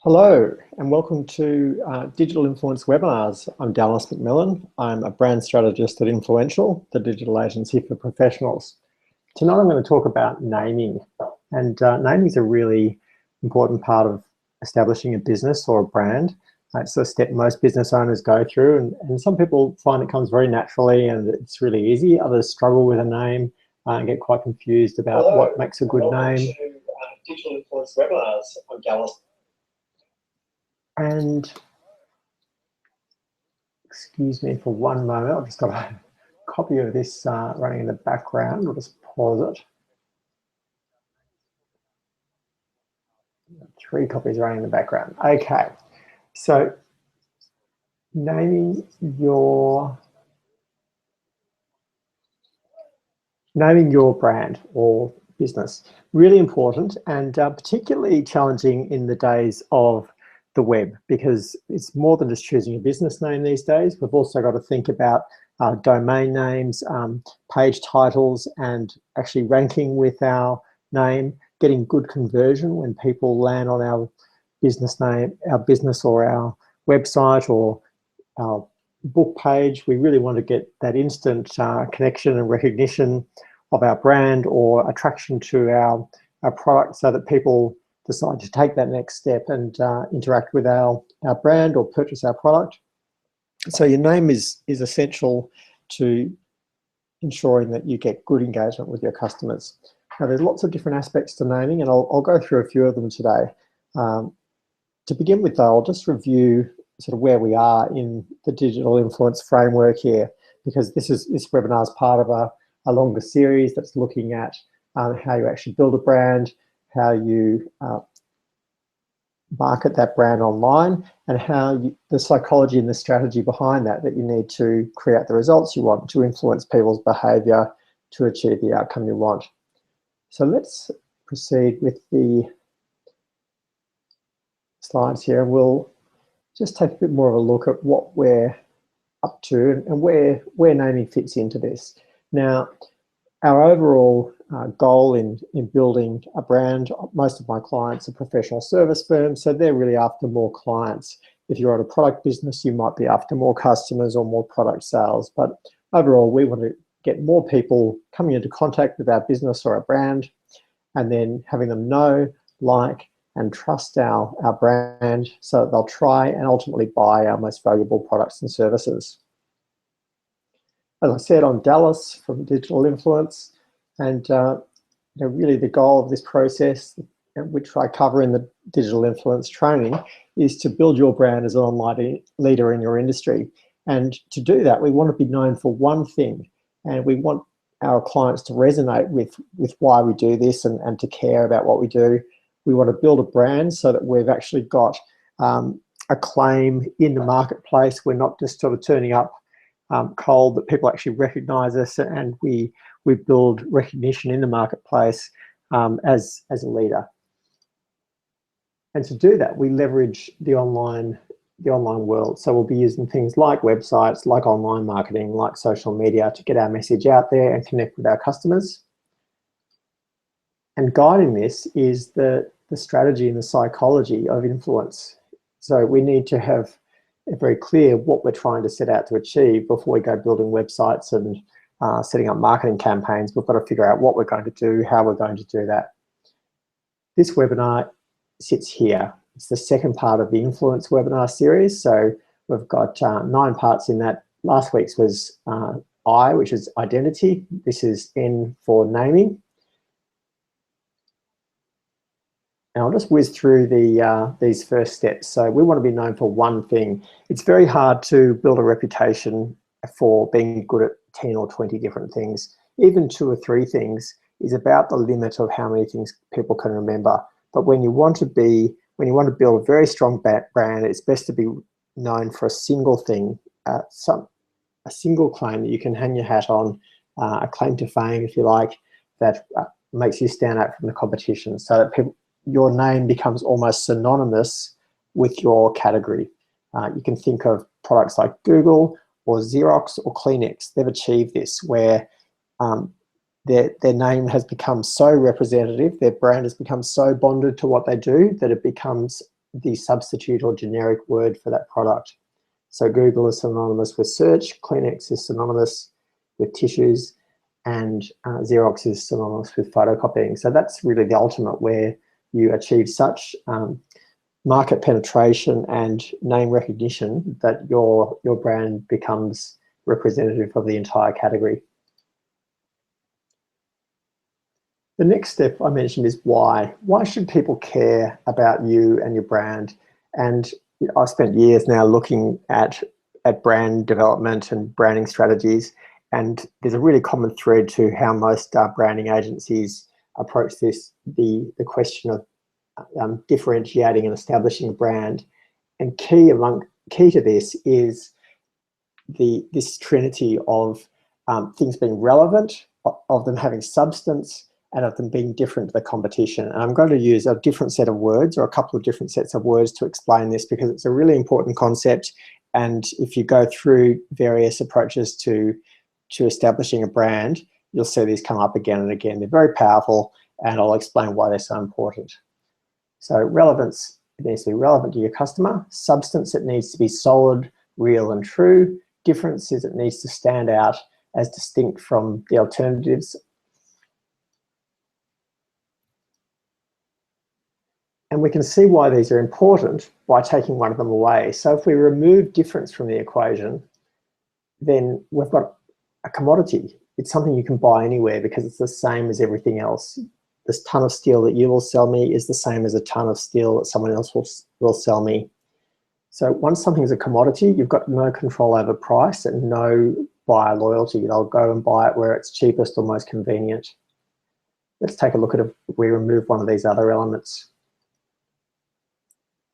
Hello and welcome to Digital Influence Webinars. I'm Dallas McMillan. I'm a brand strategist at Influential, the digital agency for professionals. Tonight I'm going to talk about naming, and naming is a really important part of establishing a business or a brand. It's a step most business owners go through, and some people find it comes very naturally and it's really easy. Others struggle with a name and get quite confused about what makes a good name. To, Digital Influence Webinars. I'm Dallas. And excuse me for one moment, I've just got a copy of this running in the background. I'll just pause it. 3 copies running in the background. Okay, so naming your brand or business, really important, and particularly challenging in the days of the web, because it's more than just choosing a business name these days. We've also got to think about domain names, page titles, and actually ranking with our name, getting good conversion when people land on our business name, our business or our website or our book page. We really want to get that instant connection and recognition of our brand or attraction to our product, so that people decide to take that next step and interact with our brand or purchase our product. So your name is essential to ensuring that you get good engagement with your customers. Now, there's lots of different aspects to naming, and I'll go through a few of them today. To begin with, though, I'll just review sort of where we are in the digital influence framework here, because this webinar is part of a longer series that's looking at how you actually build a brand, how you market that brand online, and how the psychology and the strategy behind that you need to create the results you want, to influence people's behavior, to achieve the outcome you want. So let's proceed with the slides here, and we'll just take a bit more of a look at what we're up to and where naming fits into this. Now, our overall goal in building a brand, most of my clients are professional service firms, so they're really after more clients. If you're on a product business, you might be after more customers or more product sales. But overall, we want to get more people coming into contact with our business or our brand, and then having them know, like, and trust our brand, so that they'll try and ultimately buy our most valuable products and services. As I said, I'm Dallas from Digital Influence, and really the goal of this process, which I cover in the Digital Influence training, is to build your brand as an online leader in your industry. And to do that, we want to be known for one thing, and we want our clients to resonate with why we do this and to care about what we do. We want to build a brand so that we've actually got a claim in the marketplace. We're not just sort of turning up cold, that people actually recognize us, and we build recognition in the marketplace as a leader. And to do that, we leverage the online world. So we'll be using things like websites, like online marketing, like social media, to get our message out there and connect with our customers. And guiding this is the strategy and the psychology of influence. So we need to have very clear what we're trying to set out to achieve before we go building websites and setting up marketing campaigns. We've got to figure out what we're going to do, how we're going to do that. This webinar sits here. It's the second part of the Influence webinar series. So we've got 9 parts in that. Last week's was I, which is identity. This is N for naming. And I'll just whiz through these first steps. So we want to be known for one thing. It's very hard to build a reputation for being good at 10 or 20 different things. Even 2 or 3 things is about the limit of how many things people can remember. But when you want to build a very strong brand, it's best to be known for a single thing, a single claim that you can hang your hat on, a claim to fame, if you like, that makes you stand out from the competition, so that your name becomes almost synonymous with your category. You can think of products like Google or Xerox or Kleenex. They've achieved this, where their name has become so representative, their brand has become so bonded to what they do, that it becomes the substitute or generic word for that product. So Google is synonymous with search, Kleenex is synonymous with tissues, and Xerox is synonymous with photocopying. So that's really the ultimate, where you achieve such market penetration and name recognition that your brand becomes representative of the entire category. The next step I mentioned is why. Why should people care about you and your brand? And I've spent years now looking at brand development and branding strategies, and there's a really common thread to how most branding agencies approach this, the question of differentiating and establishing a brand. And key to this is this trinity of things being relevant, of them having substance, and of them being different to the competition. And I'm going to use a different set of words, or a couple of different sets of words, to explain this, because it's a really important concept. And if you go through various approaches to establishing a brand, you'll see these come up again and again. They're very powerful, and I'll explain why they're so important. So relevance, it needs to be relevant to your customer. Substance, it needs to be solid, real, and true. Difference is it needs to stand out as distinct from the alternatives. And we can see why these are important by taking one of them away. So if we remove difference from the equation, then we've got a commodity. It's something you can buy anywhere because it's the same as everything else. This ton of steel that you will sell me is the same as a ton of steel that someone else will sell me. So once something's a commodity, you've got no control over price and no buyer loyalty. They'll go and buy it where it's cheapest or most convenient. Let's take a look at if we remove one of these other elements.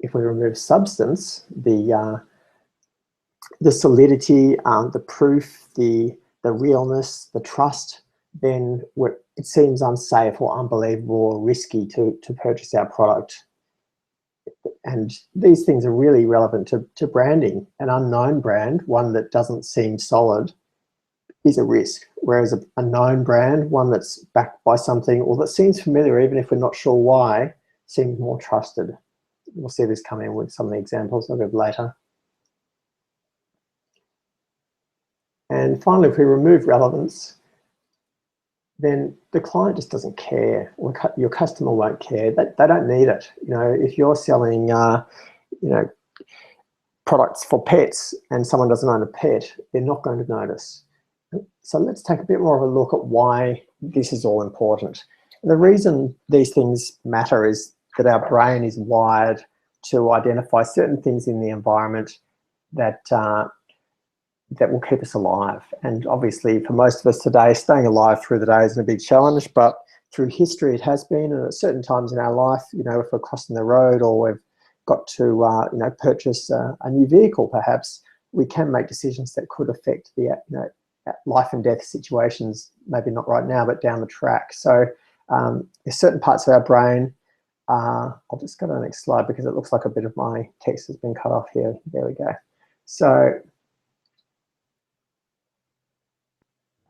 If we remove substance, the solidity, the proof, the realness, the trust, then it seems unsafe or unbelievable or risky to purchase our product. And these things are really relevant to branding. An unknown brand, one that doesn't seem solid, is a risk. Whereas a known brand, one that's backed by something or that seems familiar, even if we're not sure why, seems more trusted. We'll see this come in with some of the examples I'll give later. And finally, if we remove relevance, then the client just doesn't care, or your customer won't care. They don't need it. You know, if you're selling, products for pets and someone doesn't own a pet, they're not going to notice. So let's take a bit more of a look at why this is all important. The reason these things matter is that our brain is wired to identify certain things in the environment that will keep us alive. And obviously for most of us today, staying alive through the day isn't a big challenge, but through history it has been. And at certain times in our life, you know, if we're crossing the road or we've got to purchase a new vehicle, perhaps we can make decisions that could affect the life and death situations, maybe not right now, but down the track. So there's certain parts of our brain. I'll just go to the next slide because it looks like a bit of my text has been cut off here. There we go. So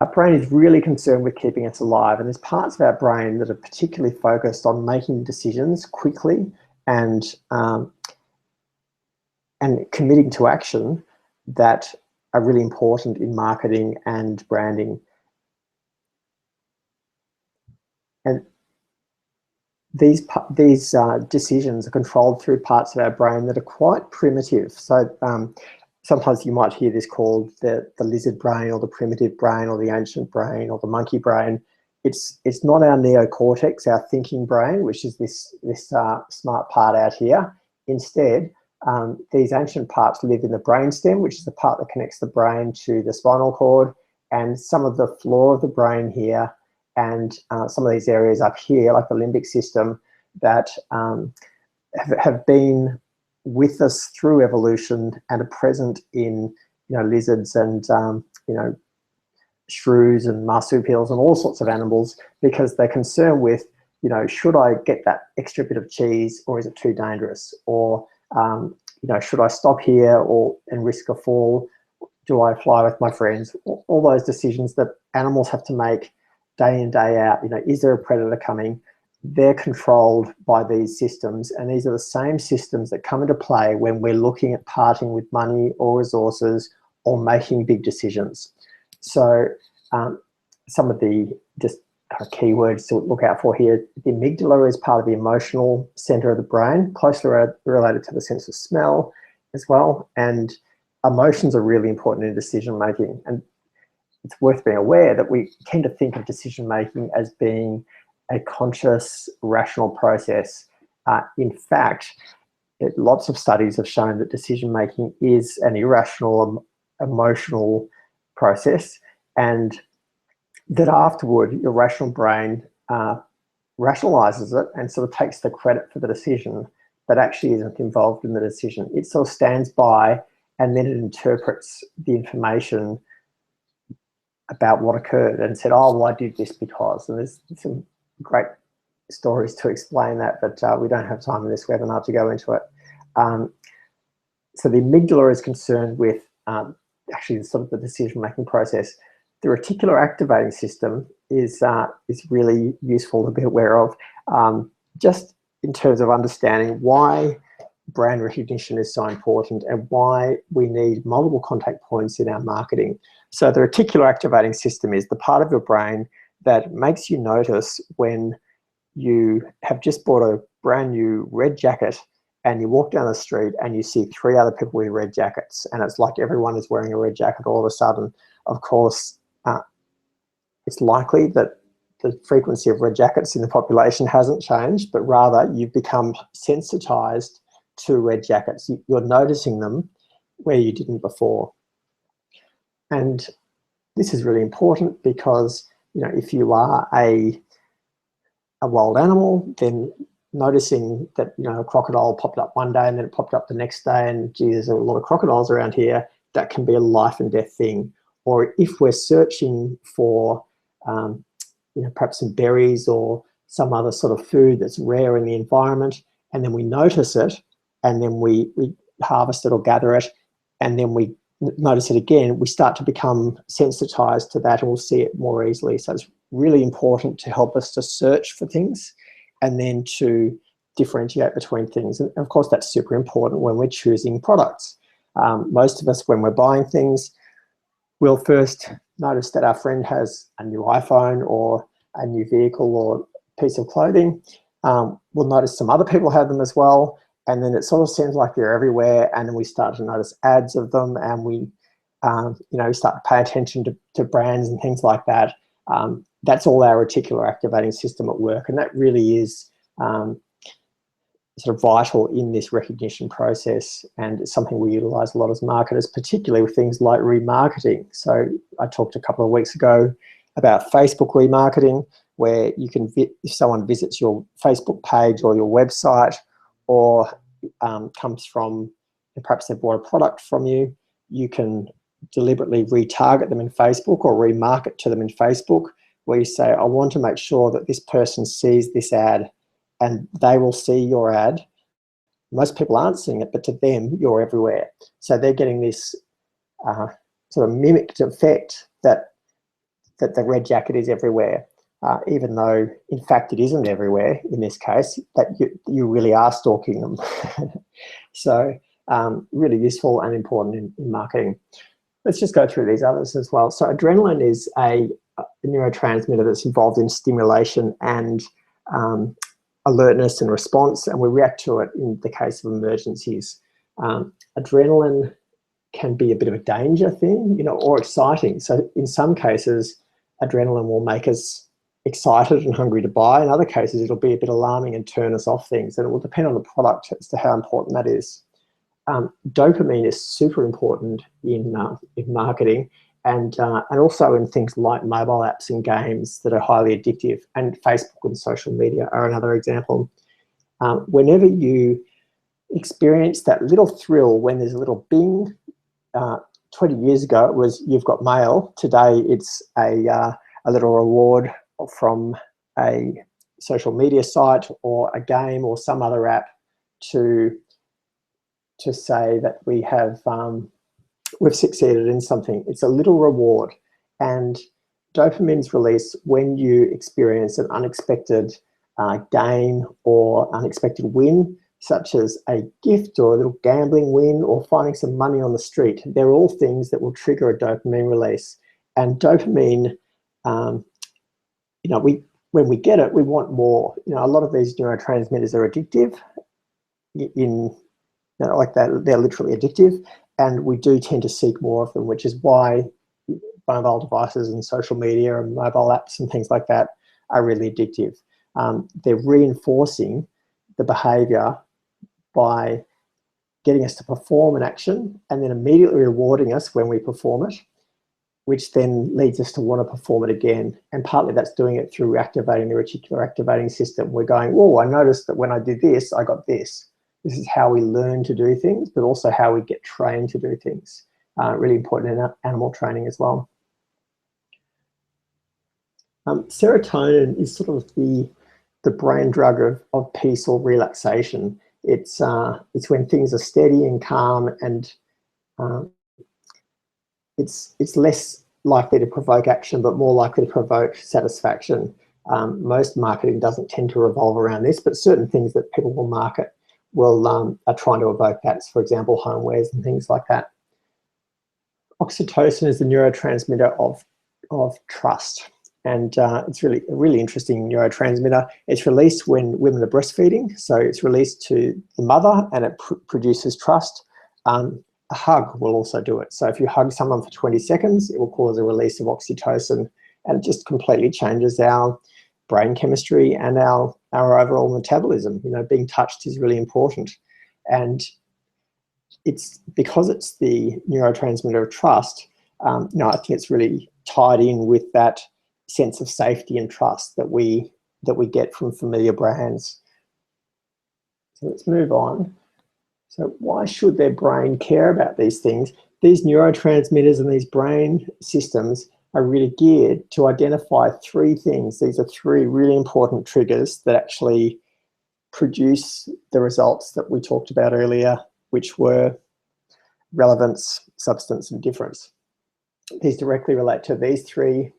our brain is really concerned with keeping us alive, and there's parts of our brain that are particularly focused on making decisions quickly and committing to action that are really important in marketing and branding. And these decisions are controlled through parts of our brain that are quite primitive. So sometimes you might hear this called the lizard brain, or the primitive brain, or the ancient brain, or the monkey brain. It's not our neocortex, our thinking brain, which is this smart part out here. Instead, these ancient parts live in the brainstem, which is the part that connects the brain to the spinal cord, and some of the floor of the brain here, and some of these areas up here, like the limbic system, that have been with us through evolution and are present in lizards and shrews and marsupials and all sorts of animals, because they're concerned with, should I get that extra bit of cheese, or is it too dangerous? Or should I stop here and risk a fall? Do I fly with my friends? All those decisions that animals have to make day in, day out. Is there a predator coming? they're controlled by these systems, and these are the same systems that come into play when we're looking at parting with money or resources or making big decisions. So some of the just kind of keywords to look out for here: the amygdala is part of the emotional center of the brain, closely related to the sense of smell as well, and emotions are really important in decision making. And it's worth being aware that we tend to think of decision making as being a conscious, rational process. In fact, lots of studies have shown that decision making is an irrational, emotional process, and that afterward your rational brain rationalizes it and sort of takes the credit for the decision, but actually isn't involved in the decision. It sort of stands by and then it interprets the information about what occurred and said, oh, well, I did this because. And there's some great stories to explain that, but we don't have time in this webinar to go into it. So the amygdala is concerned with actually sort of the decision-making process. The reticular activating system is really useful to be aware of, just in terms of understanding why brand recognition is so important and why we need multiple contact points in our marketing. So the reticular activating system is the part of your brain that makes you notice when you have just bought a brand new red jacket and you walk down the street and you see 3 other people with red jackets, and it's like everyone is wearing a red jacket all of a sudden. Of course, it's likely that the frequency of red jackets in the population hasn't changed, but rather you've become sensitized to red jackets. You're noticing them where you didn't before. And this is really important because, you know, if you are a wild animal, then noticing that, you know, a crocodile popped up one day and then it popped up the next day and, gee, there's a lot of crocodiles around here, that can be a life and death thing. Or if we're searching for, you know, perhaps some berries or some other sort of food that's rare in the environment, and then we notice it, and then we harvest it or gather it, and then we notice it again, we start to become sensitized to that and we'll see it more easily. So it's really important to help us to search for things and then to differentiate between things. And of course, that's super important when we're choosing products. Most of us, when we're buying things, we'll first notice that our friend has a new iPhone or a new vehicle or piece of clothing. We'll notice some other people have them as well. And then it sort of seems like they're everywhere. And then we start to notice ads of them, and we, you know, start to pay attention to brands and things like that. That's all our reticular activating system at work. And that really is sort of vital in this recognition process. And it's something we utilize a lot as marketers, particularly with things like remarketing. So I talked a couple of weeks ago about Facebook remarketing, where you can, if someone visits your Facebook page or your website, or comes from, perhaps they bought a product from you, you can deliberately retarget them in Facebook or remarket to them in Facebook, where you say, I want to make sure that this person sees this ad, and they will see your ad. Most people aren't seeing it, but to them, you're everywhere. So they're getting this sort of mimicked effect that the red jacket is everywhere. Even though, in fact, it isn't everywhere in this case, that you really are stalking them. So really useful and important in marketing. Let's just go through these others as well. So adrenaline is a neurotransmitter that's involved in stimulation and alertness and response, and we react to it in the case of emergencies. Adrenaline can be a bit of a danger thing, you know, or exciting. So in some cases, adrenaline will make us excited and hungry to buy. In other cases, it'll be a bit alarming and turn us off things. And it will depend on the product as to how important that is. Dopamine is super important in marketing, and also in things like mobile apps and games that are highly addictive. And Facebook and social media are another example. Whenever you experience that little thrill when there's a little bing, 20 years ago it was you've got mail. Today it's a little reward from a social media site or a game or some other app to say that we have we've succeeded in something. It's a little reward, and dopamine's released when you experience an unexpected gain or unexpected win, such as a gift or a little gambling win or finding some money on the street. They're all things that will trigger a dopamine release. And dopamine, when we get it, we want more. A lot of these neurotransmitters are addictive like that. They're literally addictive, and we do tend to seek more of them, which is why mobile devices and social media and mobile apps and things like that are really addictive. They're reinforcing the behavior by getting us to perform an action and then immediately rewarding us when we perform it, which then leads us to want to perform it again. And partly that's doing it through activating the reticular activating system. We're going, whoa, I noticed that when I did this, I got this. This is how we learn to do things, but also how we get trained to do things. Really important in animal training as well. Serotonin is sort of the brain drug of peace or relaxation. It's when things are steady and calm, and it's less likely to provoke action, but more likely to provoke satisfaction. Most marketing doesn't tend to revolve around this, but certain things that people will market are trying to evoke that. For example, homewares and things like that. Oxytocin is the neurotransmitter of trust. And it's really a really interesting neurotransmitter. It's released when women are breastfeeding. So it's released to the mother and it produces trust. A hug will also do it. So if you hug someone for 20 seconds, it will cause a release of oxytocin, and it just completely changes our brain chemistry and our overall metabolism. Being touched is really important. And it's because it's the neurotransmitter of trust, I think it's really tied in with that sense of safety and trust that we get from familiar brands. So let's move on. So why should their brain care about these things? These neurotransmitters and these brain systems are really geared to identify three things. These are three really important triggers that actually produce the results that we talked about earlier, which were relevance, substance, and difference. These directly relate to these three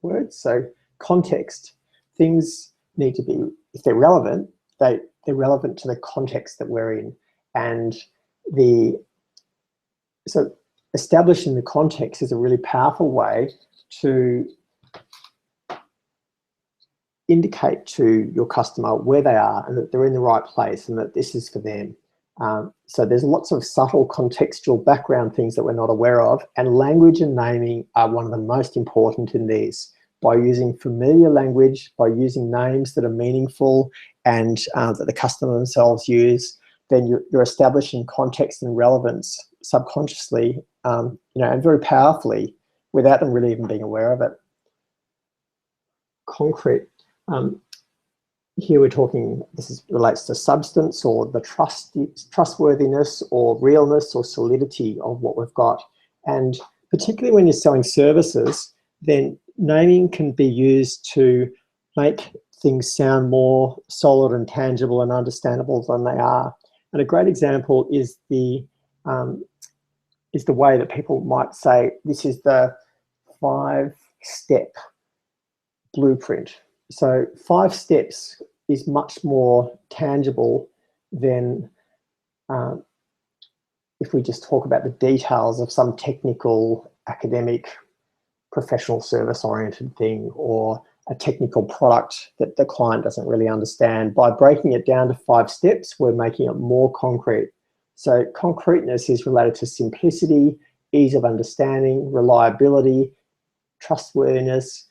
words. So context, things need to be, if they're relevant, they're relevant to the context that we're in. And so establishing the context is a really powerful way to indicate to your customer where they are and that they're in the right place and that this is for them. So there's lots of subtle contextual background things that we're not aware of, and language and naming are one of the most important in these. By using familiar language, by using names that are meaningful and that the customer themselves use, then you're establishing context and relevance subconsciously, and very powerfully without them really even being aware of it. Concrete. Here we're talking, relates to substance or the trustworthiness or realness or solidity of what we've got. And particularly when you're selling services, then naming can be used to make things sound more solid and tangible and understandable than they are. And a great example is the way that people might say, this is the 5-step blueprint. So 5 steps is much more tangible than if we just talk about the details of some technical, academic, professional service-oriented thing or a technical product that the client doesn't really understand. By breaking it down to 5 steps, we're making it more concrete. So concreteness is related to simplicity, ease of understanding, reliability, trustworthiness.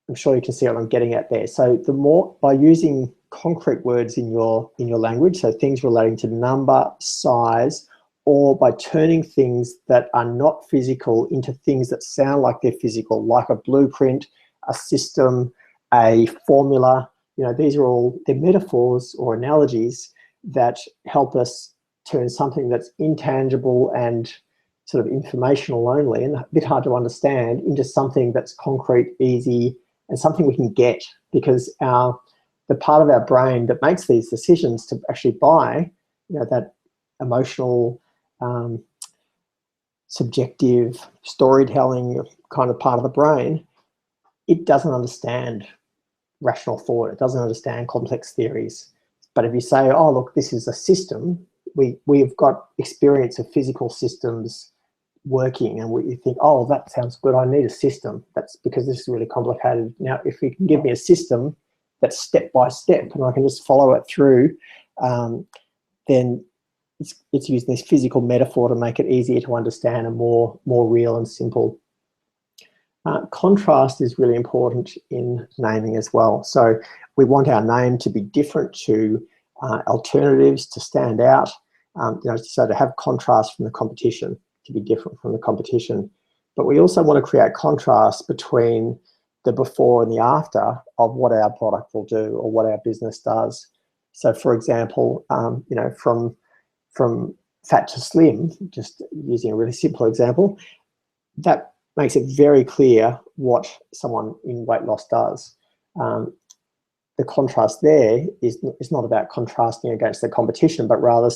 I'm sure you can see what I'm getting at there. So the more, by using concrete words in your language, so things relating to number, size, or by turning things that are not physical into things that sound like they're physical, like a blueprint, a system, a formula. These are all, they're metaphors or analogies that help us turn something that's intangible and sort of informational only and a bit hard to understand into something that's concrete, easy, and something we can get, because the part of our brain that makes these decisions to actually buy, that emotional, subjective, storytelling kind of part of the brain, it doesn't understand rational thought. It doesn't understand complex theories. But if you say, oh, look, this is a system, we've got experience of physical systems working, and you think, oh, that sounds good, I need a system. That's because this is really complicated. Now, if you can give me a system that's step by step and I can just follow it through, then it's using this physical metaphor to make it easier to understand and more real and simple. Contrast is really important in naming as well. So we want our name to be different to alternatives, to stand out, so to have contrast from the competition, to be different from the competition. But we also want to create contrast between the before and the after of what our product will do or what our business does. So, for example, from fat to slim, just using a really simple example, that makes it very clear what someone in weight loss does. The contrast there is not about contrasting against the competition, but rather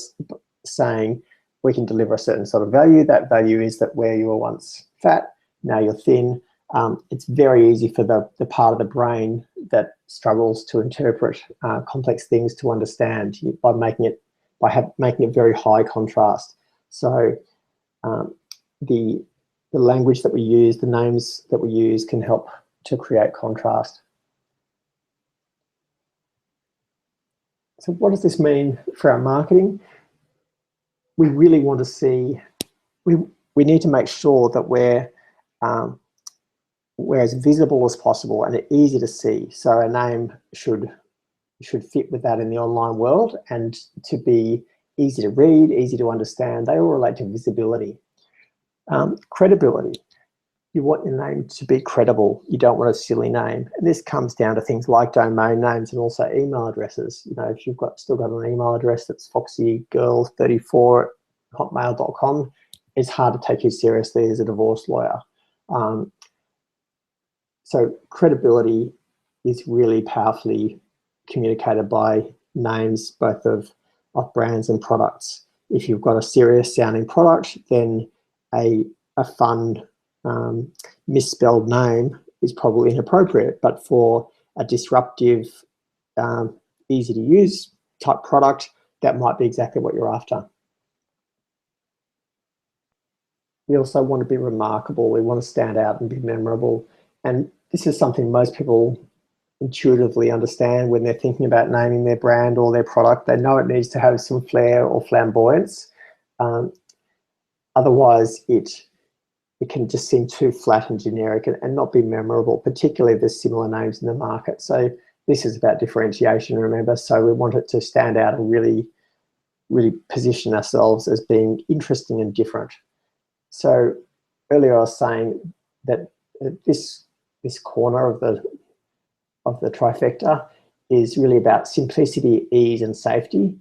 saying we can deliver a certain sort of value. That value is that where you were once fat, now you're thin. It's very easy for the part of the brain that struggles to interpret complex things to understand by making it very high contrast. So the language that we use, the names that we use, can help to create contrast. So what does this mean for our marketing? We really want to see, we need to make sure that we're as visible as possible and easy to see. So our name should fit with that in the online world, and to be easy to read, easy to understand. They all relate to visibility. Credibility. You want your name to be credible. You don't want a silly name. And this comes down to things like domain names and also email addresses. If you've still got an email address that's foxygirl34@hotmail.com, it's hard to take you seriously as a divorce lawyer. So credibility is really powerfully communicated by names, both of brands and products. If you've got a serious sounding product, then a fun misspelled name is probably inappropriate, but for a disruptive, easy to use type product, that might be exactly what you're after. We also want to be remarkable. We want to stand out and be memorable. And this is something most people intuitively understand when they're thinking about naming their brand or their product. They know it needs to have some flair or flamboyance. Otherwise, it can just seem too flat and generic and not be memorable, particularly if there's similar names in the market. So this is about differentiation, remember. So we want it to stand out and really, really position ourselves as being interesting and different. So earlier I was saying that this corner of the trifecta is really about simplicity, ease, and safety.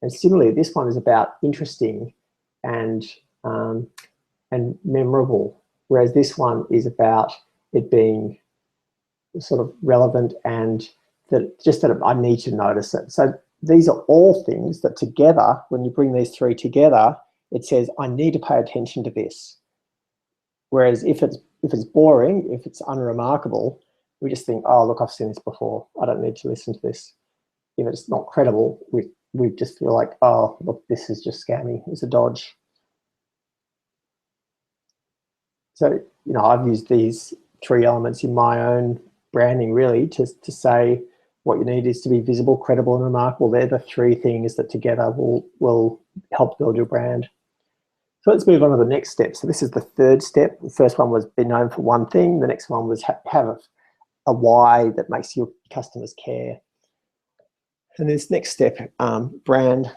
And similarly, this one is about interesting and memorable, whereas this one is about it being sort of relevant and that I need to notice it. So these are all things that together, when you bring these three together, it says I need to pay attention to this. Whereas if it's boring, if it's unremarkable, we just think, oh, look, I've seen this before, I don't need to listen to this. If it's not credible, we just feel like, oh, look, this is just scammy, it's a dodge. So, I've used these three elements in my own branding really to say what you need is to be visible, credible, and remarkable. They're the three things that together will help build your brand. So let's move on to the next step. So this is the third step. The first one was be known for one thing. The next one was have a why that makes your customers care. And this next step, brand,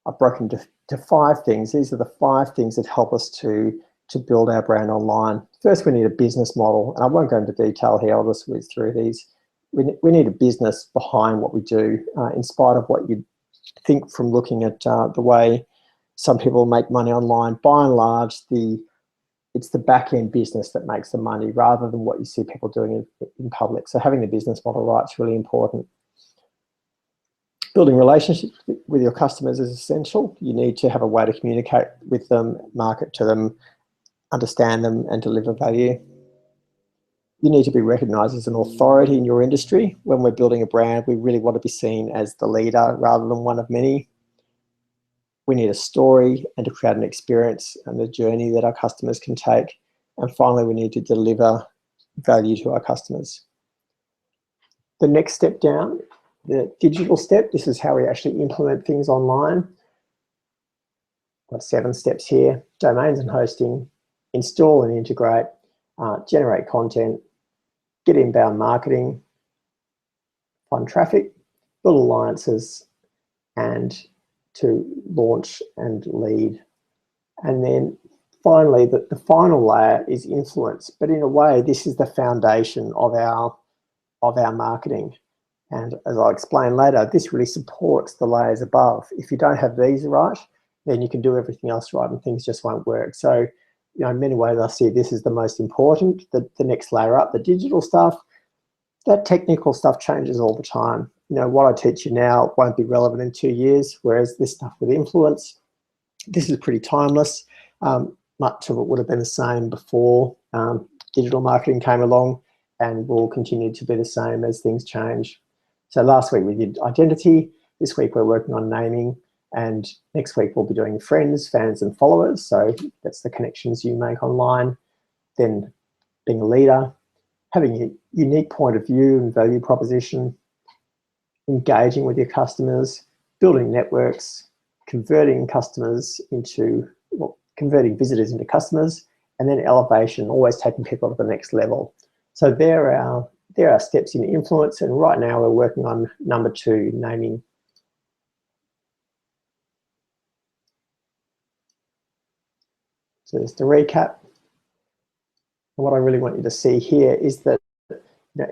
I've broken to 5 things. These are the 5 things that help us to build our brand online. First, we need a business model, and I won't go into detail here. I'll just whiz through these. We need a business behind what we do, in spite of what you think from looking at the way some people make money online. By and large, it's the back-end business that makes the money rather than what you see people doing in public. So having the business model right is really important. Building relationships with your customers is essential. You need to have a way to communicate with them, market to them, understand them, and deliver value. You need to be recognized as an authority in your industry. When we're building a brand, we really want to be seen as the leader rather than one of many. We need a story and to create an experience and a journey that our customers can take. And finally, we need to deliver value to our customers. The next step down, the digital step, this is how we actually implement things online. Got 7 steps here: domains and hosting, install and integrate, generate content, get inbound marketing, find traffic, build alliances, and to launch and lead. And then finally, the final layer is influence. But in a way, this is the foundation of our marketing. And as I'll explain later, this really supports the layers above. If you don't have these right, then you can do everything else right and things just won't work. So, in many ways, I see this as the most important. The next layer up, the digital stuff, that technical stuff changes all the time. What I teach you now won't be relevant in 2 years, whereas this stuff with influence, this is pretty timeless. Much of it would have been the same before digital marketing came along, and will continue to be the same as things change. So last week we did identity. This week we're working on naming, and next week we'll be doing friends, fans, and followers. So that's the connections you make online. Then being a leader, having a unique point of view and value proposition, engaging with your customers, building networks, converting visitors into customers, and then elevation, always taking people to the next level. So there are steps in influence, and right now we're working on number 2, naming. So just to recap, what I really want you to see here is that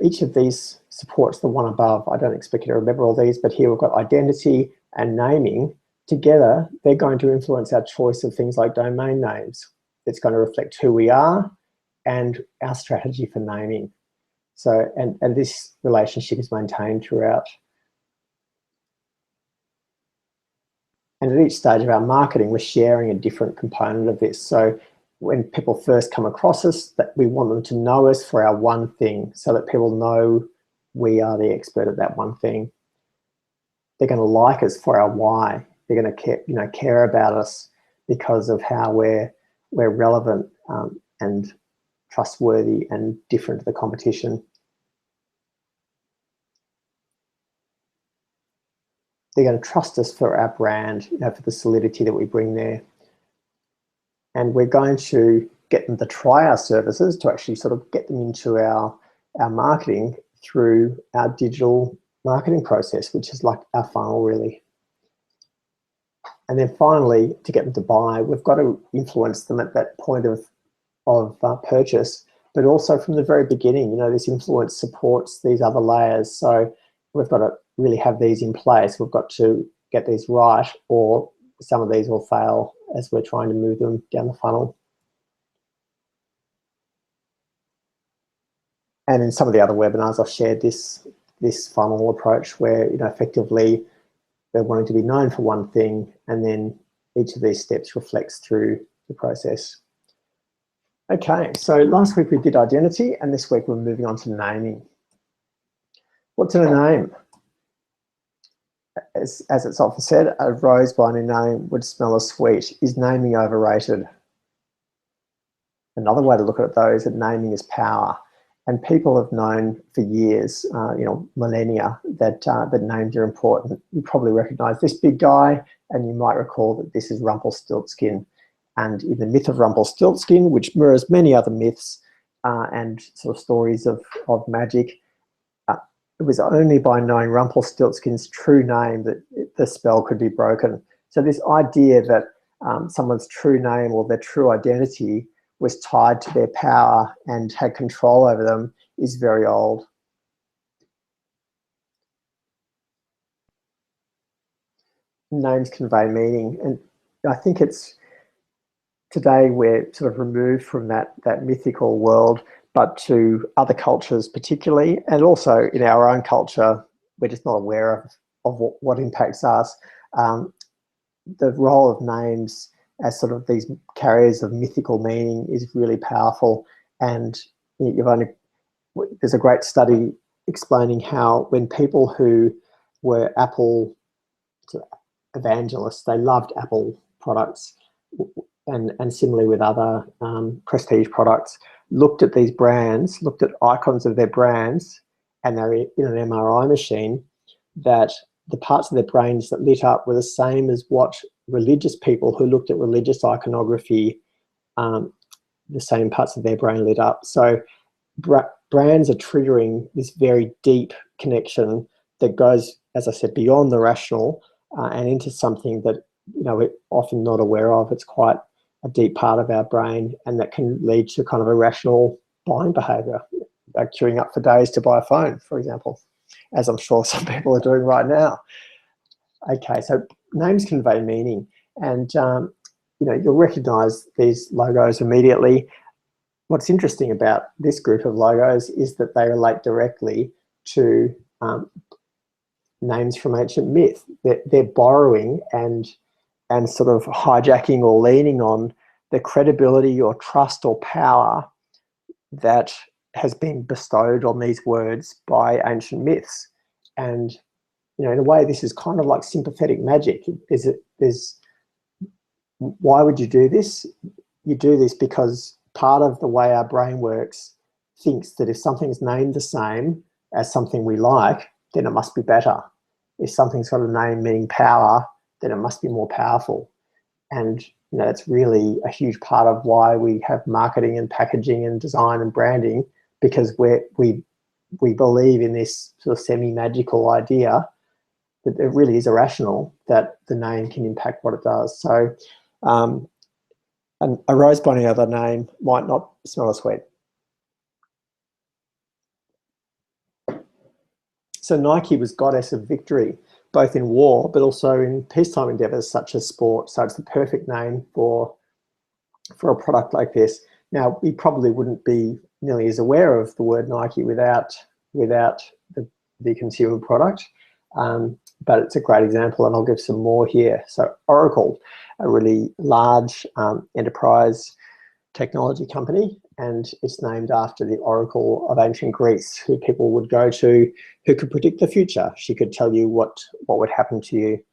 each of these supports the one above. I don't expect you to remember all these, but here we've got identity and naming. Together, they're going to influence our choice of things like domain names. It's going to reflect who we are and our strategy for naming. So, and this relationship is maintained throughout. And at each stage of our marketing, we're sharing a different component of this. So when people first come across us, that we want them to know us for our one thing, so that people know we are the expert at that one thing. They're going to like us for our why. They're going to care about us because of how we're relevant and trustworthy and different to the competition. They're going to trust us for our brand, for the solidity that we bring there. And we're going to get them to try our services, to actually sort of get them into our marketing through our digital marketing process, which is like our funnel, really. And then finally, to get them to buy, we've got to influence them at that point of purchase, but also from the very beginning. This influence supports these other layers. So we've got to really have these in place. We've got to get these right, or some of these will fail as we're trying to move them down the funnel. And in some of the other webinars, I've shared this funnel approach where, effectively they're wanting to be known for one thing, and then each of these steps reflects through the process. Okay, so last week we did identity, and this week we're moving on to naming. What's in a name? As it's often said, a rose by any name would smell as sweet. Is naming overrated? Another way to look at it, though, is that naming is power. And people have known for years, millennia, that names are important. You probably recognise this big guy, and you might recall that this is Rumpelstiltskin. And in the myth of Rumpelstiltskin, which mirrors many other myths and sort of stories of magic, it was only by knowing Rumpelstiltskin's true name that the spell could be broken. So this idea that someone's true name or their true identity was tied to their power and had control over them is very old. Names convey meaning, and I think it's today we're sort of removed from that mythical world, but to other cultures particularly, and also in our own culture, we're just not aware of what impacts us. The role of names as sort of these carriers of mythical meaning is really powerful, and you've only there's a great study explaining how when people who were Apple evangelists, they loved Apple products, and similarly with other prestige products, looked at these brands, looked at icons of their brands, and they were in an MRI machine, that the parts of their brains that lit up were the same as what religious people who looked at religious iconography, the same parts of their brain lit up. So brands are triggering this very deep connection that goes, as I said, beyond the rational and into something that we're often not aware of. It's quite a deep part of our brain, and that can lead to kind of irrational buying behaviour, queuing up for days to buy a phone, for example, as I'm sure some people are doing right now. Okay, so names convey meaning, and you'll recognise these logos immediately. What's interesting about this group of logos is that they relate directly to names from ancient myth. They're borrowing and sort of hijacking or leaning on the credibility or trust or power that has been bestowed on these words by ancient myths. And in a way, this is kind of like sympathetic magic. Why would you do this? You do this because part of the way our brain works thinks that if something's named the same as something we like, then it must be better. If something's got a name meaning power, then it must be more powerful. And it's really a huge part of why we have marketing and packaging and design and branding, because we believe in this sort of semi-magical idea that it really is irrational, that the name can impact what it does. So a rose by any other name might not smell as sweet. So Nike was goddess of victory, both in war, but also in peacetime endeavors such as sport. So it's the perfect name for a product like this. Now, we probably wouldn't be nearly as aware of the word Nike without the consumer product, but it's a great example, and I'll give some more here. So Oracle, a really large enterprise technology company, and it's named after the Oracle of ancient Greece, who people would go to, who could predict the future. She could tell you what would happen to you.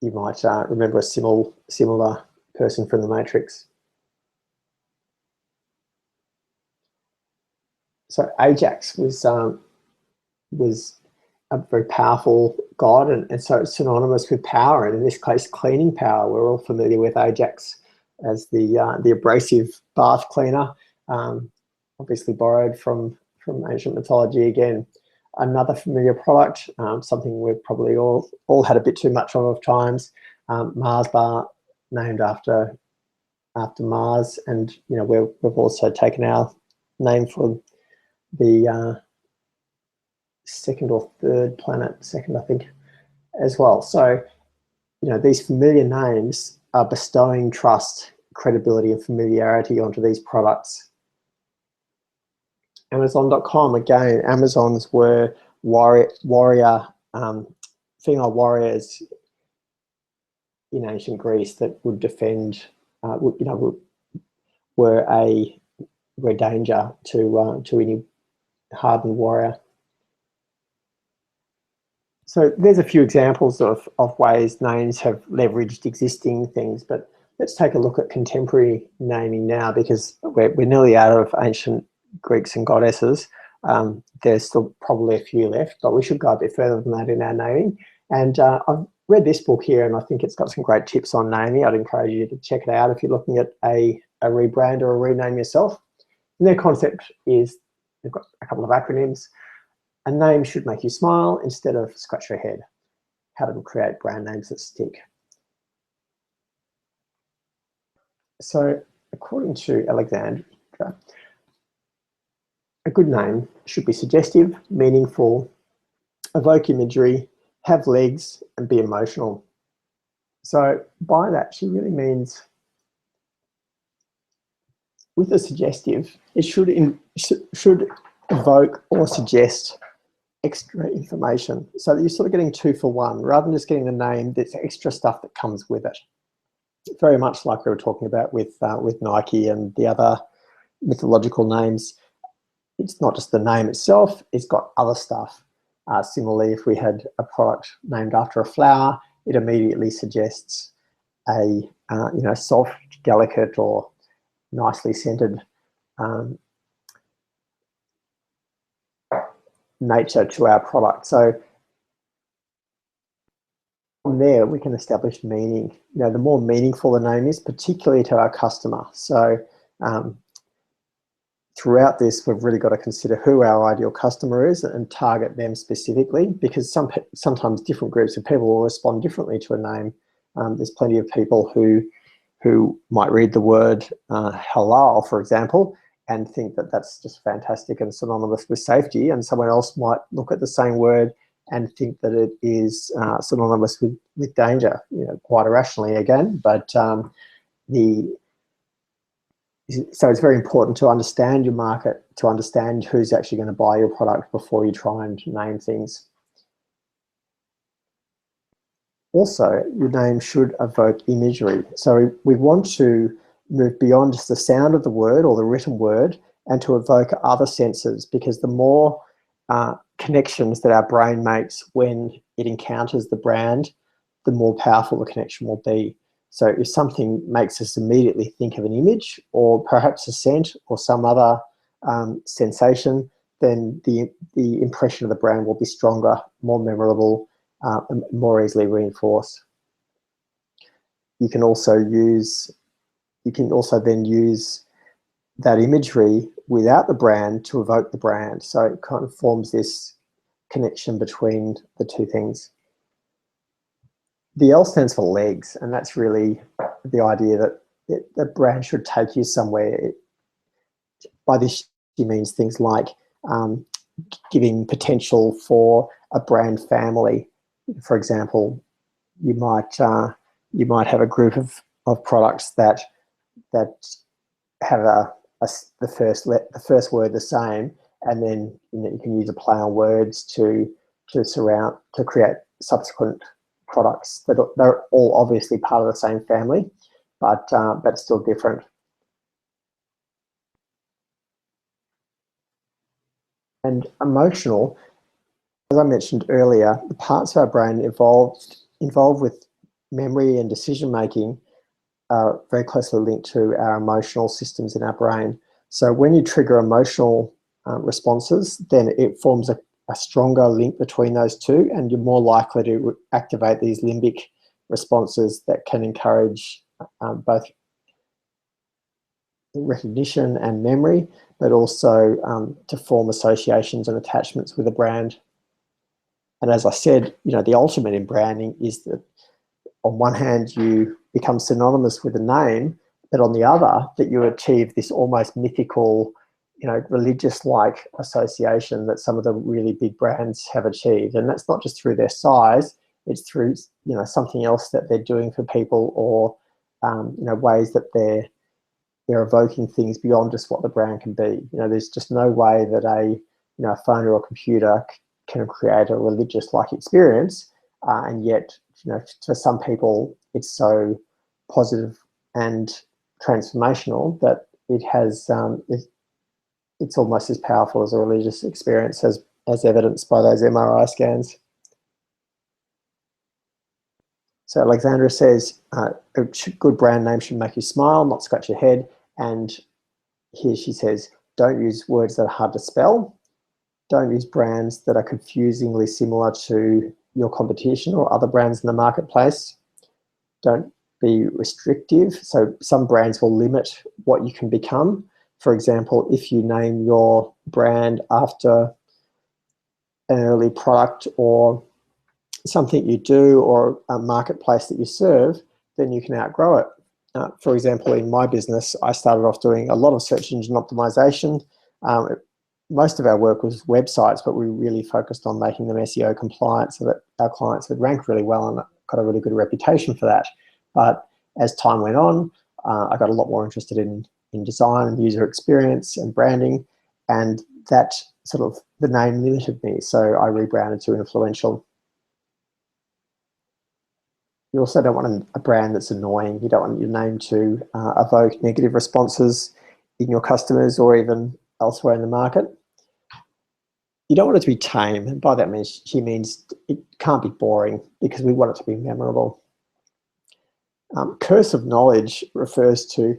You might remember a similar person from the Matrix. So Ajax was a very powerful god, and so it's synonymous with power, and in this case, cleaning power. We're all familiar with Ajax as the abrasive bath cleaner, obviously borrowed from ancient mythology again. Another familiar product, something we've probably all had a bit too much of times, Mars bar, named after Mars, and we've also taken our name for the second or third planet, second I think, as well. So these familiar names are bestowing trust, credibility, and familiarity onto these products. Amazon.com, again, Amazons were female warriors in ancient Greece that would defend, were danger to any hardened warrior. So there's a few examples of ways names have leveraged existing things, but let's take a look at contemporary naming now, because we're nearly out of ancient Greeks and goddesses. There's still probably a few left, but we should go a bit further than that in our naming. And I've read this book here, and I think it's got some great tips on naming. I'd encourage you to check it out if you're looking at a rebrand or a rename yourself. And their concept is, they've got a couple of acronyms. A name should make you smile instead of scratch your head. How to create brand names that stick. So according to Alexandra, a good name should be suggestive, meaningful, evoke imagery, have legs, and be emotional. So by that, she really means, with the suggestive, it should evoke or suggest extra information, so that you're sort of getting 2 for 1, rather than just getting the name. There's extra stuff that comes with it. Very much like we were talking about with Nike and the other mythological names, it's not just the name itself, it's got other stuff. Similarly, if we had a product named after a flower, it immediately suggests a soft, delicate, or nicely scented nature to our product. So from there, we can establish meaning. The more meaningful the name is, particularly to our customer. So throughout this, we've really got to consider who our ideal customer is and target them specifically, because sometimes different groups of people will respond differently to a name. There's plenty of people who might read the word halal, for example, and think that that's just fantastic and synonymous with safety, and someone else might look at the same word and think that it is synonymous with danger, quite irrationally again. But so it's very important to understand your market, to understand who's actually going to buy your product before you try and name things. Also, your name should evoke imagery. So we want to move beyond just the sound of the word or the written word and to evoke other senses, because the more connections that our brain makes when it encounters the brand, the more powerful the connection will be. So if something makes us immediately think of an image or perhaps a scent or some other sensation, then the impression of the brand will be stronger, more memorable, and more easily reinforced. You can also then use that imagery without the brand to evoke the brand. So it kind of forms this connection between the two things. The L stands for legs, and that's really the idea that the brand should take you somewhere. By this, she means things like giving potential for a brand family. For example, you might have a group of products that have the first word the same, and then you can use a play on words to create subsequent products that they're all obviously part of the same family, but still different. And emotional, as I mentioned earlier, the parts of our brain involved with memory and decision making are very closely linked to our emotional systems in our brain. So when you trigger emotional responses, then it forms a stronger link between those two, and you're more likely to activate these limbic responses that can encourage both recognition and memory, but also to form associations and attachments with a brand. And as I said, the ultimate in branding is that on one hand you become synonymous with a name, but on the other that you achieve this almost mythical, religious-like association that some of the really big brands have achieved. And that's not just through their size, it's through something else that they're doing for people, or ways that they're evoking things beyond just what the brand can be. There's just no way that a phone or a computer can create a religious-like experience, and yet for some people it's so positive and transformational that it has it's almost as powerful as a religious experience, as evidenced by those MRI scans. So Alexandra says, a good brand name should make you smile, not scratch your head. And here she says, don't use words that are hard to spell. Don't use brands that are confusingly similar to your competition or other brands in the marketplace. Don't be restrictive. So some brands will limit what you can become. For example, if you name your brand after an early product or something you do or a marketplace that you serve, then you can outgrow it. For example, in my business, I started off doing a lot of search engine optimization. Most of our work was websites, but we really focused on making them SEO compliant so that our clients would rank really well, and got a really good reputation for that. But as time went on, I got a lot more interested in design and user experience and branding, and that sort of, the name limited me, so I rebranded to Influential. You also don't want a brand that's annoying. You don't want your name to evoke negative responses. in your customers or even elsewhere in the market. You don't want it to be tame, and by that means she means it can't be boring, because we want it to be memorable. Curse of knowledge refers to,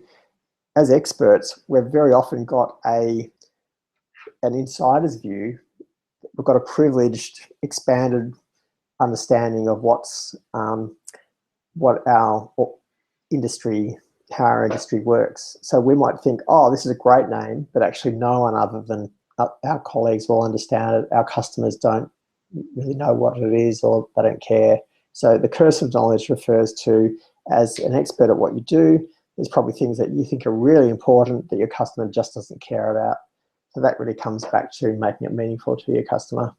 as experts, we've very often got an insider's view. We've got a privileged, expanded understanding of what our industry, how our industry works. So we might think, oh, this is a great name, but actually no one other than our colleagues will understand it. Our customers don't really know what it is, or they don't care. So the curse of knowledge refers to, as an expert at what you do, there's probably things that you think are really important that your customer just doesn't care about. So that really comes back to making it meaningful to your customer.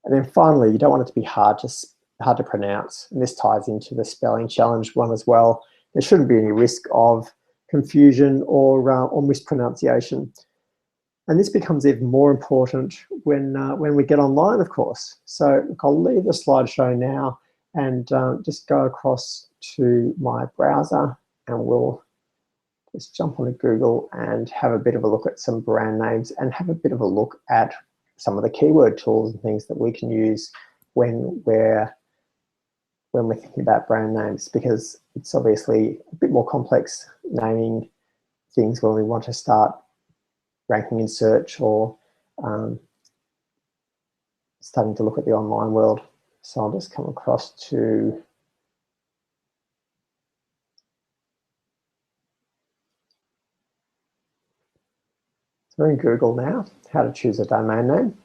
And then finally, you don't want it to be hard to pronounce. And this ties into the spelling challenge one as well. There shouldn't be any risk of confusion or mispronunciation. And this becomes even more important when we get online, of course. So look, I'll leave the slideshow now and just go across to my browser, and we'll just jump onto Google and have a bit of a look at some brand names, and have a bit of a look at some of the keyword tools and things that we can use when we're thinking about brand names, because it's obviously a bit more complex naming things when we want to start ranking in search or starting to look at the online world. So I'll just come across to we're in Google now, how to choose a domain name.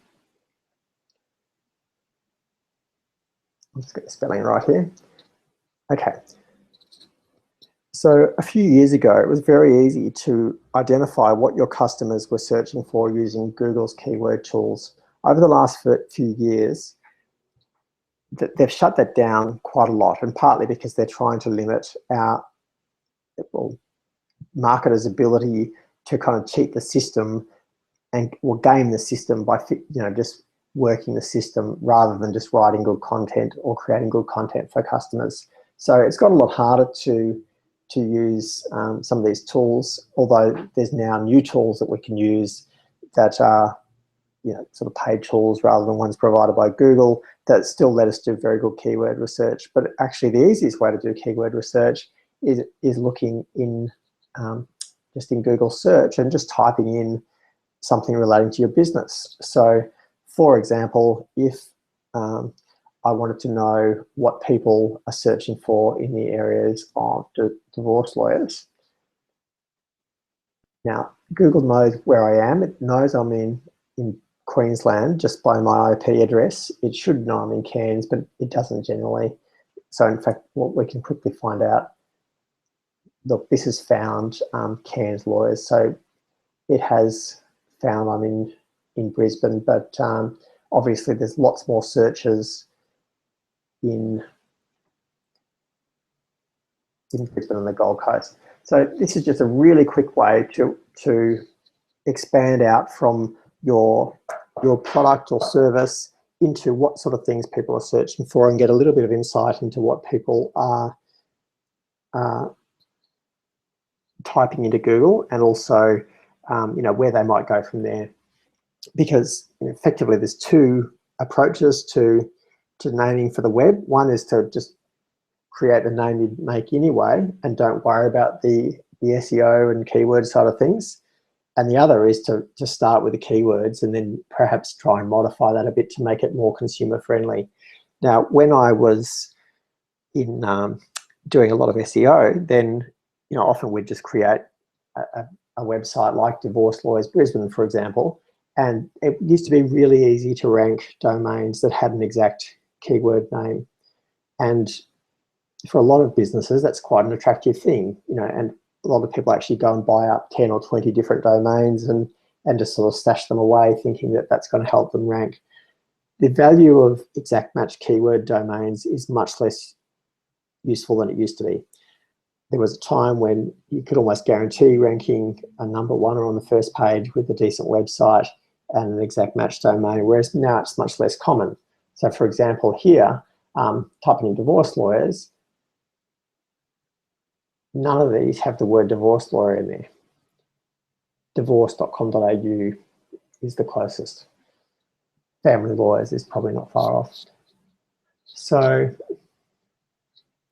Let's get the spelling right here. Okay. So a few years ago, it was very easy to identify what your customers were searching for using Google's keyword tools. Over the last few years, they've shut that down quite a lot, and partly because they're trying to limit our marketers' ability to kind of cheat the system or game the system by just working the system rather than just writing good content or creating good content for customers. So it's got a lot harder to use some of these tools, although there's now new tools that we can use that are sort of paid tools rather than ones provided by Google that still let us do very good keyword research. But actually the easiest way to do keyword research is looking in just in Google search and just typing in something relating to your business. So for example, if I wanted to know what people are searching for in the areas of divorce lawyers. Now, Google knows where I am. It knows I'm in Queensland just by my IP address. It should know I'm in Cairns, but it doesn't generally. So in fact, what we can quickly find out, look, this has found Cairns lawyers. So it has found I'm in Brisbane, but obviously there's lots more searches in Brisbane and the Gold Coast. So this is just a really quick way to expand out from your product or service into what sort of things people are searching for, and get a little bit of insight into what people are typing into Google, and also where they might go from there. Because effectively there's two approaches to naming for the web. One is to just create the name you make anyway and don't worry about the SEO and keyword side of things. And the other is to start with the keywords and then perhaps try and modify that a bit to make it more consumer friendly. Now, when I was in doing a lot of SEO, then often we'd just create a website like Divorce Lawyers Brisbane, for example, and it used to be really easy to rank domains that had an exact keyword name. And for a lot of businesses, that's quite an attractive thing, and a lot of people actually go and buy up 10 or 20 different domains and just sort of stash them away thinking that that's going to help them rank. The value of exact match keyword domains is much less useful than it used to be. There was a time when you could almost guarantee ranking a number one or on the first page with a decent website and an exact match domain, whereas now it's much less common. So for example, here, typing in divorce lawyers, none of these have the word divorce lawyer in there. divorce.com.au is the closest. Family lawyers is probably not far off. So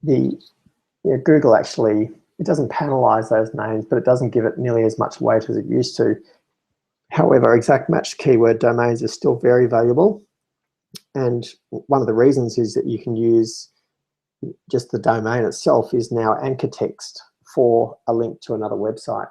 Google actually, it doesn't panelize those names, but it doesn't give it nearly as much weight as it used to. However, exact match keyword domains are still very valuable. And one of the reasons is that you can use just the domain itself is now anchor text for a link to another website.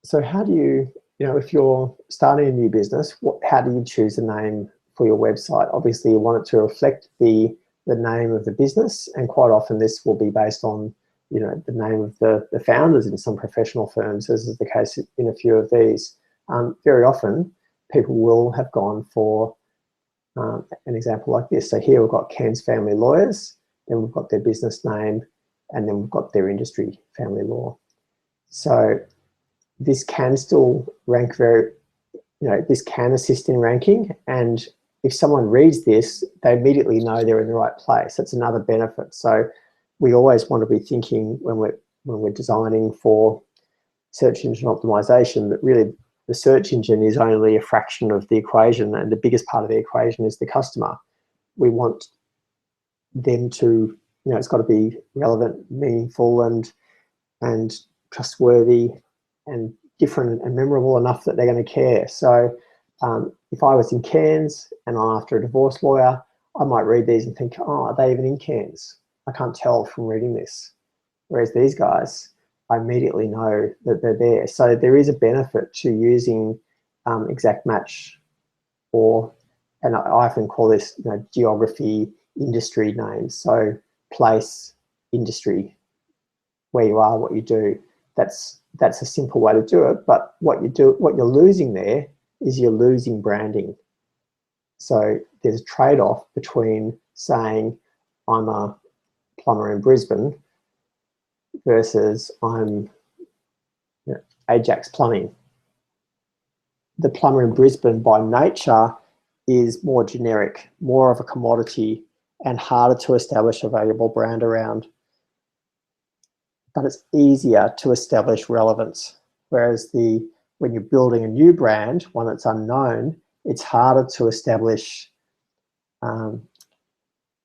So how do you, if you're starting a new business, how do you choose a name for your website? Obviously, you want it to reflect the name of the business, and quite often this will be based on, the name of the founders in some professional firms, as is the case in a few of these. Very often, people will have gone for an example like this. So here we've got Ken's Family Lawyers, then we've got their business name, and then we've got their industry, family law. So this can still rank this can assist in ranking, and if someone reads this, they immediately know they're in the right place. That's another benefit. So we always want to be thinking when we're designing for search engine optimization that really the search engine is only a fraction of the equation, and the biggest part of the equation is the customer. We want them to, it's got to be relevant, meaningful, and trustworthy, and different and memorable enough that they're going to care. So if I was in Cairns and I'm after a divorce lawyer, I might read these and think, oh, are they even in Cairns? I can't tell from reading this. Whereas these guys, I immediately know that they're there. So there is a benefit to using exact match, and I often call this geography, industry names. So place, industry, where you are, what you do. That's a simple way to do it. But what you're losing there is you're losing branding. So there's a trade-off between saying I'm a plumber in Brisbane versus I'm Ajax Plumbing. The plumber in Brisbane by nature is more generic, more of a commodity, and harder to establish a valuable brand around. But it's easier to establish relevance. Whereas when you're building a new brand, one that's unknown, it's harder to establish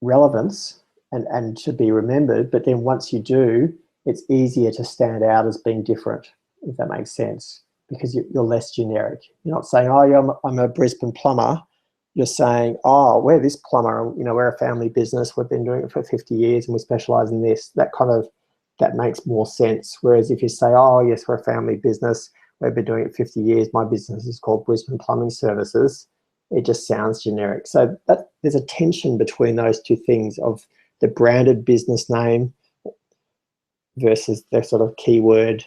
relevance and to be remembered. But then once you do, it's easier to stand out as being different, if that makes sense, because you're less generic. You're not saying, oh, yeah, I'm a Brisbane plumber. You're saying, oh, we're this plumber, we're a family business. We've been doing it for 50 years and we specialize in this. That makes more sense. Whereas if you say, oh, yes, we're a family business, we've been doing it 50 years, my business is called Brisbane Plumbing Services, it just sounds generic. So there's a tension between those two things of the branded business name versus the sort of keyword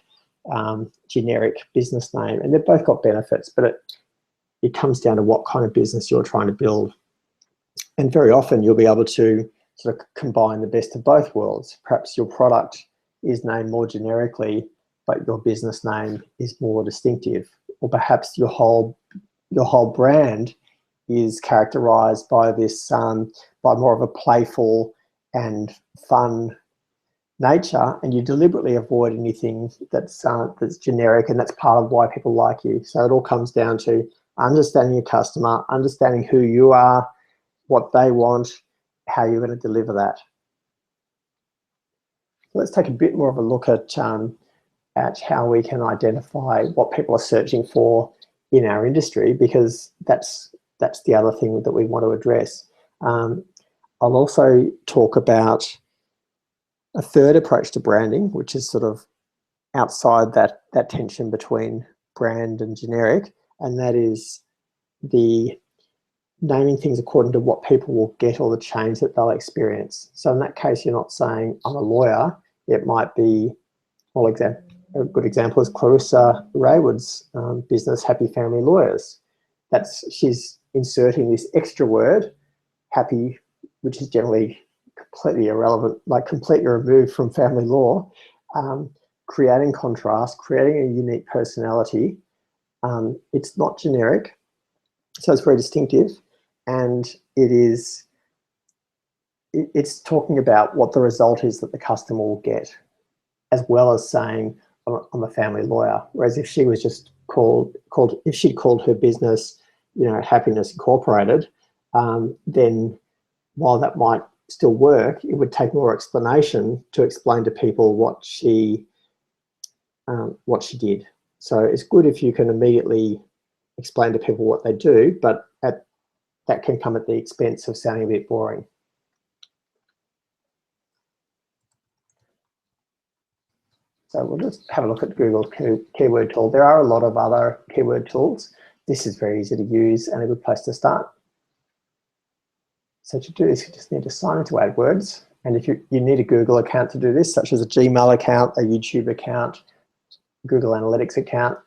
generic business name. And they've both got benefits, but it comes down to what kind of business you're trying to build. And very often you'll be able to sort of combine the best of both worlds. Perhaps your product is named more generically, but your business name is more distinctive. Or perhaps your whole brand is characterized by this, by more of a playful and fun nature, and you deliberately avoid anything that's generic, and that's part of why people like you. So it all comes down to understanding your customer, understanding who you are, what they want, how you're going to deliver that. Let's take a bit more of a look at how we can identify what people are searching for in our industry, because that's the other thing that we want to address. I'll also talk about a third approach to branding, which is sort of outside that tension between brand and generic, and that is the naming things according to what people will get or the change that they'll experience. So in that case, you're not saying I'm a lawyer. It might be, a good example is Clarissa Raywood's business, Happy Family Lawyers. She's inserting this extra word, happy, which is generally completely irrelevant, like completely removed from family law, creating contrast, creating a unique personality. It's not generic, so it's very distinctive, and it's talking about what the result is that the customer will get, as well as saying, I'm a family lawyer. Whereas if she was just if she'd called her business, Happiness Incorporated, then while that might still work, it would take more explanation to explain to people what she did. So it's good if you can immediately explain to people what they do, but that can come at the expense of sounding a bit boring. So we'll just have a look at Google's keyword tool. There are a lot of other keyword tools. This is very easy to use and a good place to start. So to do this, you just need to sign into AdWords. And if you need a Google account to do this, such as a Gmail account, a YouTube account, Google Analytics account.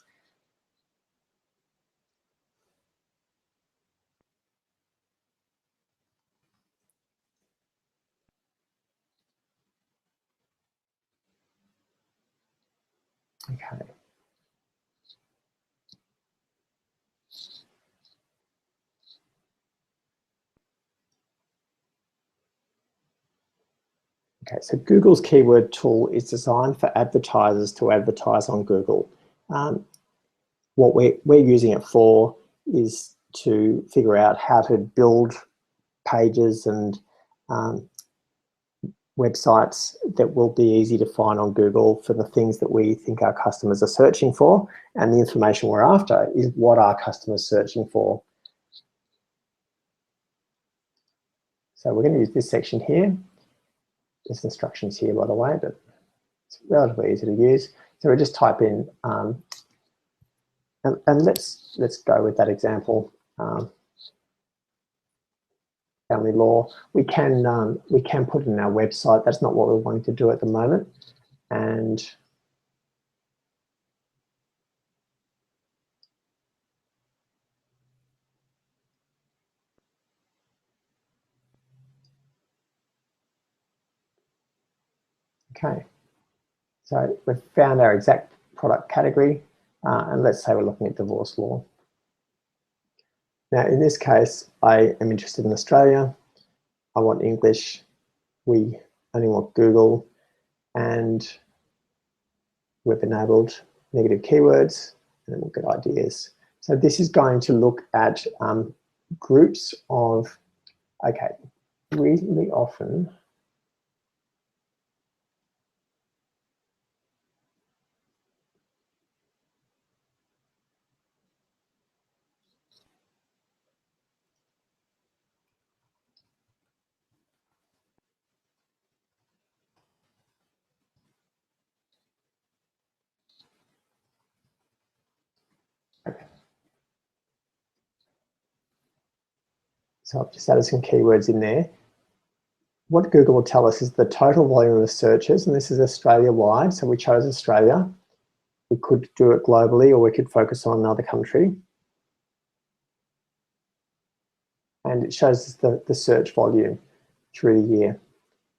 Okay. Okay, so Google's keyword tool is designed for advertisers to advertise on Google. What we're using it for is to figure out how to build pages and websites that will be easy to find on Google for the things that we think our customers are searching for, and the information we're after is what our customers are searching for. So we're going to use this section here. There's instructions here, by the way, but it's relatively easy to use. So we just type in, and let's go with that example. Family law. We can put it in our website. That's not what we're wanting to do at the moment. And okay, so we've found our exact product category, and let's say we're looking at divorce law. Now, in this case, I am interested in Australia. I want English. We only want Google, and we've enabled negative keywords, and then we'll get ideas. So this is going to look at groups of, okay, reasonably often. Okay. So I've just added some keywords in there. What Google will tell us is the total volume of searches, and this is Australia-wide, so we chose Australia. We could do it globally, or we could focus on another country. And it shows us the search volume through the year.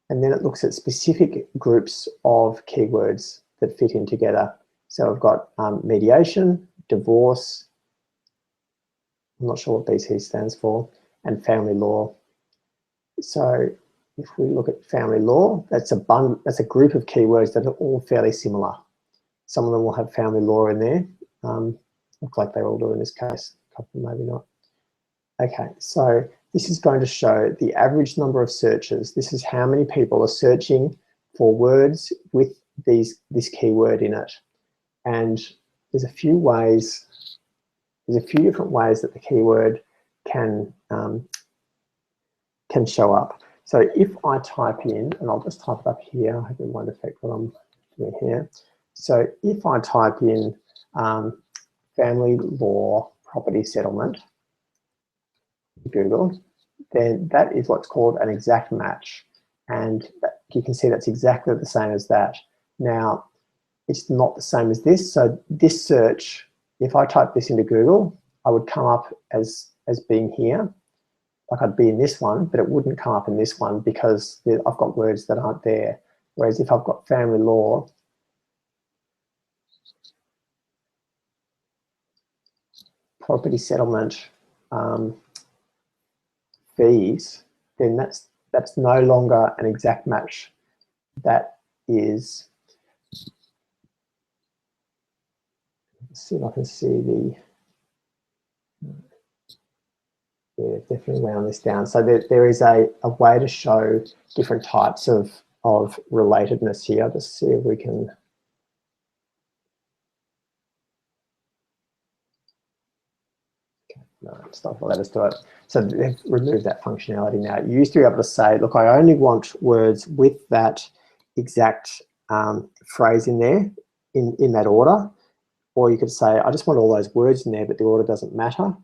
And then it looks at specific groups of keywords that fit in together. So we've got mediation, divorce, I'm not sure what BC stands for, and family law. So if we look at family law, that's a group of keywords that are all fairly similar. Some of them will have family law in there. Look like they all do in this case, a couple maybe not. Okay, so this is going to show the average number of searches. This is how many people are searching for words with this keyword in it. And there's a few different ways that the keyword can show up. So if I type in, and I'll just type it up here, I hope it won't affect what I'm doing here. So if I type in family law property settlement, Google, then that is what's called an exact match. And you can see that's exactly the same as that. Now, it's not the same as this. So this search, if I type this into Google, I would come up as being here. Like I'd be in this one, but it wouldn't come up in this one because I've got words that aren't there. Whereas if I've got family law, property settlement, fees, then that's no longer an exact match. That is Let's see if I can see the, yeah, definitely wound this down. So there is a way to show different types of relatedness here. Just see if we can. No, it's not going to let us do it. So they've removed that functionality now. You used to be able to say, look, I only want words with that exact phrase in there, in that order. Or you could say, I just want all those words in there, but the order doesn't matter.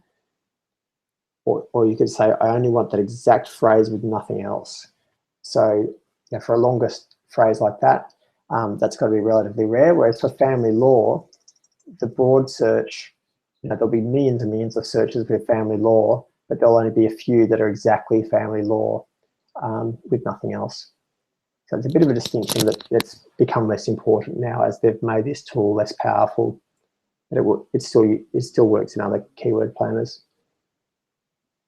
Or you could say, I only want that exact phrase with nothing else. So for a longest phrase like that, that's got to be relatively rare. Whereas for family law, the broad search, there'll be millions and millions of searches with family law, but there'll only be a few that are exactly family law with nothing else. So it's a bit of a distinction that's become less important now as they've made this tool less powerful. But it still works in other keyword planners.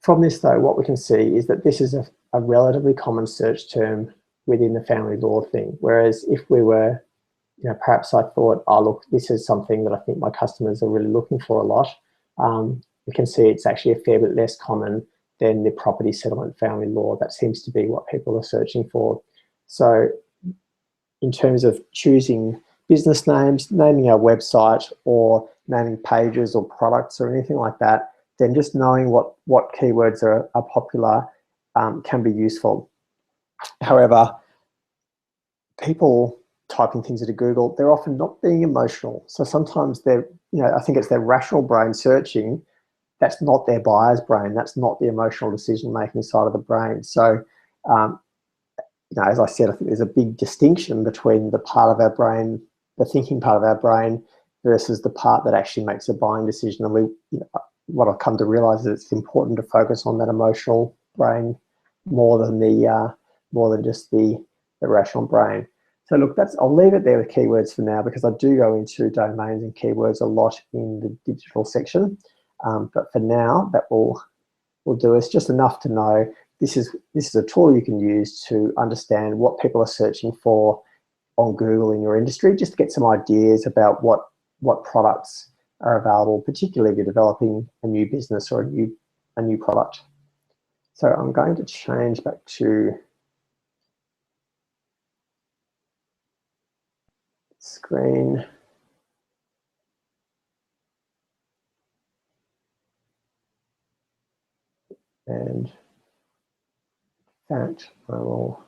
From this, though, what we can see is that this is a relatively common search term within the family law thing. Whereas if we were, perhaps I thought, oh, look, this is something that I think my customers are really looking for a lot. We can see it's actually a fair bit less common than the property settlement family law. That seems to be what people are searching for. So in terms of choosing business names, naming our website or naming pages or products or anything like that, then just knowing what keywords are popular can be useful. However, people typing things into Google, they're often not being emotional. So sometimes they're, I think it's their rational brain searching. That's not their buyer's brain. That's not the emotional decision-making side of the brain. So, as I said, I think there's a big distinction between the part of our brain, the thinking part of our brain, versus the part that actually makes a buying decision. And what I've come to realize is it's important to focus on that emotional brain more than just the rational brain. So look, I'll leave it there with keywords for now, because I do go into domains and keywords a lot in the digital section. But for now, that will do us just enough to know this is a tool you can use to understand what people are searching for on Google in your industry, just to get some ideas about what products are available, particularly if you're developing a new business or a new product. So I'm going to change back to screen. And in fact, I will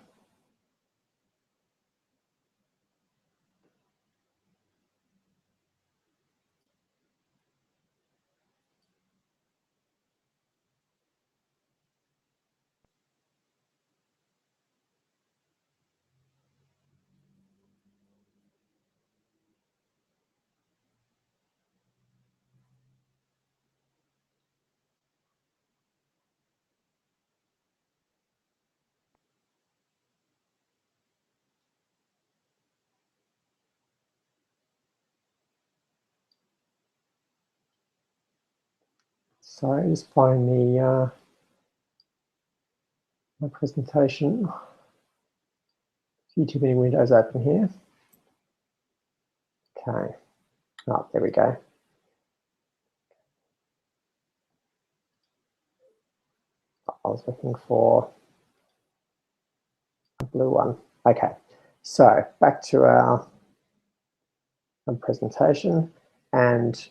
just find the my presentation. A few too many windows open here. Okay. Oh, there we go. I was looking for a blue one. Okay. So back to our presentation, and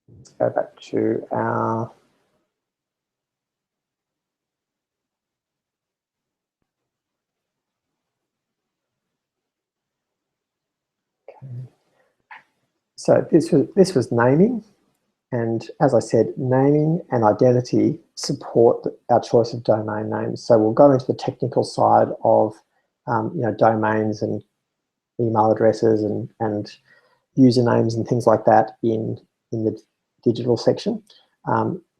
let's go back to our So this was naming, and as I said, naming and identity support our choice of domain names. So we'll go into the technical side of domains and email addresses and usernames and things like that in the digital section.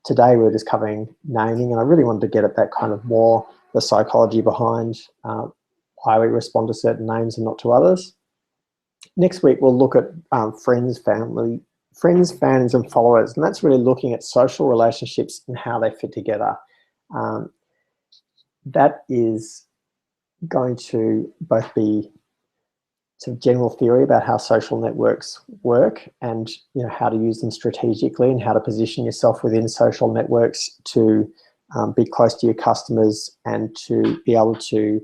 Today we're just covering naming, and I really wanted to get at that kind of more the psychology behind why we respond to certain names and not to others. Next week, we'll look at friends, fans, and followers, and that's really looking at social relationships and how they fit together. That is going to both be sort of general theory about how social networks work, and how to use them strategically, and how to position yourself within social networks to be close to your customers and to be able to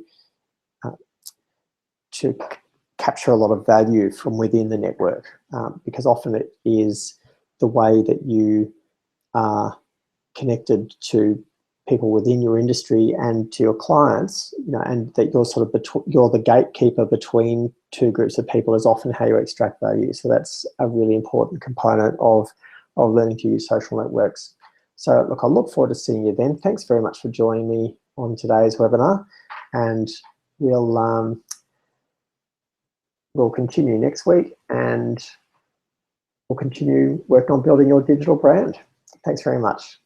capture a lot of value from within the network, because often it is the way that you are connected to people within your industry and to your clients, and that you're sort of you're the gatekeeper between two groups of people, is often how you extract value. So that's a really important component of learning to use social networks. So look, I look forward to seeing you then. Thanks very much for joining me on today's webinar, and we'll continue next week, and we'll continue working on building your digital brand. Thanks very much.